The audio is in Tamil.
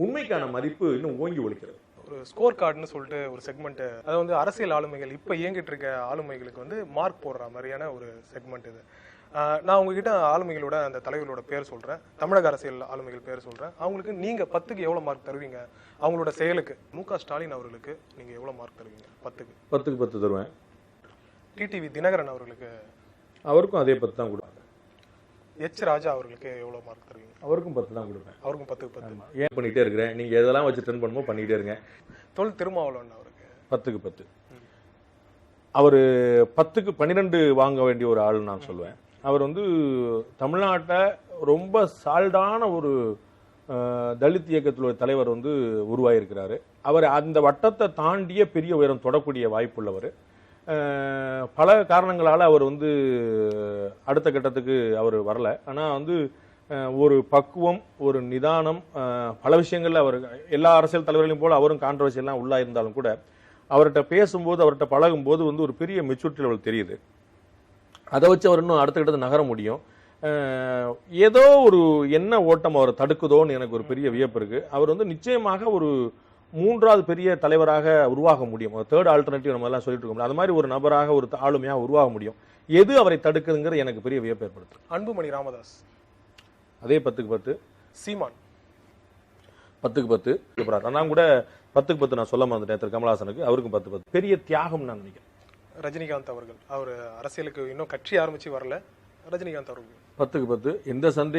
உண்மைக்கான மதிப்பு இன்னும் ஓங்கி ஒலிக்கிறது. ஒரு ஸ்கோர் கார்டுன்னு சொல்லிட்டு ஒரு செக்மெண்ட், அது வந்து அரசியல் ஆளுமைகள் இப்போ இயங்கிட்டு இருக்க ஆளுமைகளுக்கு வந்து மார்க் போடுற மாதிரியான ஒரு செக்மெண்ட் இது. நான் உங்ககிட்ட ஆளுமைகளோட அந்த தலைவர்களோட பேர் சொல்றேன், தமிழக அரசியல் ஆளுமைகள் பேர் சொல்றேன். அவங்களுக்கு நீங்க 10க்கு எவ்வளவு மார்க் தருவீங்க? அவங்களோட செயலுக்கு மு.க. ஸ்டாலின் அவர்களுக்கு நீங்க எவ்வளவு மார்க் தருவீங்க? 10க்கு 10க்கு 10 தருவேன். டிடிவி தினகரன் அவர்களுக்கு? அவருக்கும் அதே 10 தான் கொடுப்பேன். எச் ராஜா அவர்களுக்கு எவ்வளவு மார்க் தருவீங்க? அவருக்கும் 10 தான் கொடுப்பேன். அவருக்கும் 10க்கு 10. ஏன் பண்ணிட்டே இருக்கிறேன், நீங்க எதெல்லாம் வச்சு ட்ரெண்ட் பண்ணுமோ பண்ணிட்டே இருங்க. தொல் திருமாவளவன் அவருக்கு 10க்கு 10. அவரு 10க்கு 12 வாங்க வேண்டிய ஒரு ஆள் நான் சொல்லுவேன். அவர் வந்து தமிழ்நாட்டை ரொம்ப சால்டான ஒரு தலித் இயக்கத்தில் ஒரு தலைவர் வந்து உருவாயிருக்கிறாரு. அவர் அந்த வட்டத்தை தாண்டிய பெரிய உயரம் தொடக்கூடிய வாய்ப்புள்ளவர். பல காரணங்களால் அவர் வந்து அடுத்த கட்டத்துக்கு அவர் வரல. ஆனால் வந்து ஒரு பக்குவம், ஒரு நிதானம், பல விஷயங்கள்ல அவர் எல்லா அரசியல் தலைவர்களையும் போல அவரும் கான்ட்ரவர்சியெல்லாம் உள்ளா இருந்தாலும் கூட அவர்கிட்ட பேசும்போது, அவர்கிட்ட பழகும்போது வந்து ஒரு பெரிய மெச்சூரிட்டி லெவல் தெரியுது. அதை வச்சு அவர் இன்னும் அடுத்த கட்டத்தை நகர முடியும். ஏதோ ஒரு என்ன ஓட்டம் அவரை தடுக்குதோன்னு எனக்கு ஒரு பெரிய வியப்பு இருக்கு. அவர் வந்து நிச்சயமாக ஒரு 3வது பெரிய தலைவராக உருவாக முடியும். தேர்ட் ஆல்டர்னேட்டிவ் நம்ம எல்லாம் சொல்லிட்டு இருக்கோம். அது மாதிரி ஒரு நபராக, ஒரு ஆளுமையாக உருவாக முடியும். எது அவரை தடுக்குதுங்கிற எனக்கு பெரிய வியப்பு ஏற்படுத்து. அன்புமணி ராமதாஸ் அதே 10க்கு 10. சீமான் 10க்கு 10. நான் கூட 10க்கு 10 நான் சொல்ல மறந்துட்டேன். திரு கமலஹாசனுக்கு அவருக்கும் 10க்கு 10. பெரிய தியாகம் நான் நினைக்கிறேன். ரஜினிகாந்த் அவர்கள், அவர் அரசியலுக்கு இன்னும் கட்சி ஆரம்பிச்சு வரல. ரஜினிகாந்த் அவர்கள் 10க்கு 10. எந்த சந்தேகம்